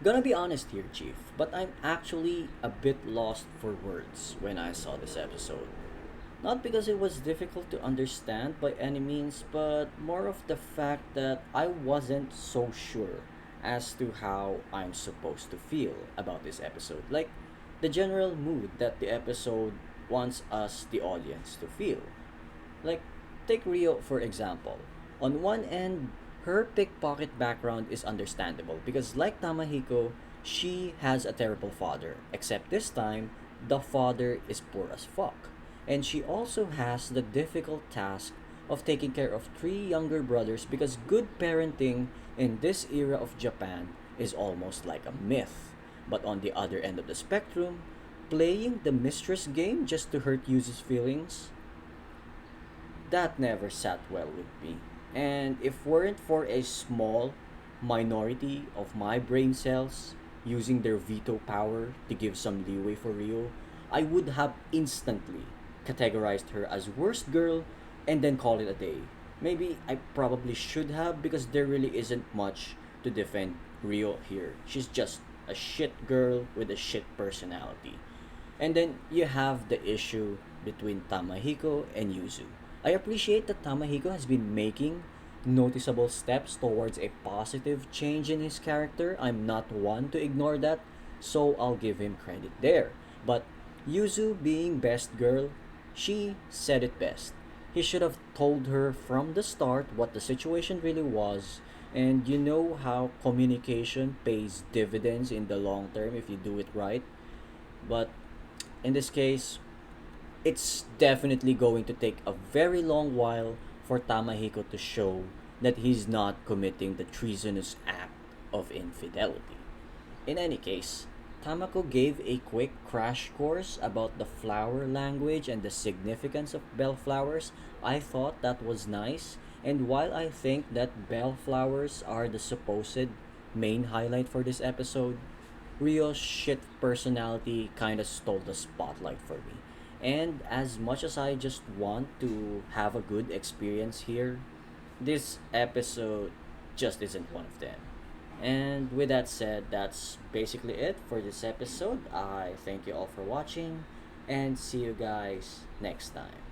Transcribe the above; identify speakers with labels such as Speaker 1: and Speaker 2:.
Speaker 1: Gonna be honest here, Chief, but I'm actually a bit lost for words when I saw this episode. Not because it was difficult to understand by any means, but more of the fact that I wasn't so sure as to how I'm supposed to feel about this episode. Like, the general mood that the episode wants us, the audience, to feel. Like, take Rio for example. On one end, her pickpocket background is understandable because, like Tamahiko, she has a terrible father. Except this time, the father is poor as fuck. And she also has the difficult task of taking care of three younger brothers because good parenting in this era of Japan is almost like a myth. But on the other end of the spectrum, playing the mistress game just to hurt Yuzu's feelings, that never sat well with me. And if weren't for a small minority of my brain cells using their veto power to give some leeway for Rio, I would have instantly categorized her as worst girl and then call it a day. Maybe I probably should have because there really isn't much to defend Rio here. She's just a shit girl with a shit personality. And then you have the issue between Tamahiko and Yuzu. I appreciate that Tamahiko has been making noticeable steps towards a positive change in his character. I'm not one to ignore that, so I'll give him credit there. But Yuzu being best girl, she said it best. He should have told her from the start what the situation really was, and you know how communication pays dividends in the long term if you do it right. But in this case, it's definitely going to take a very long while for Tamahiko to show that he's not committing the treasonous act of infidelity. In any case, Tamako gave a quick crash course about the flower language and the significance of bellflowers. I thought that was nice, and while I think that bellflowers are the supposed main highlight for this episode, Rio's shit personality kind of stole the spotlight for me. And as much as I just want to have a good experience here, this episode just isn't one of them. And with that said, that's basically it for this episode. I thank you all for watching and see you guys next time.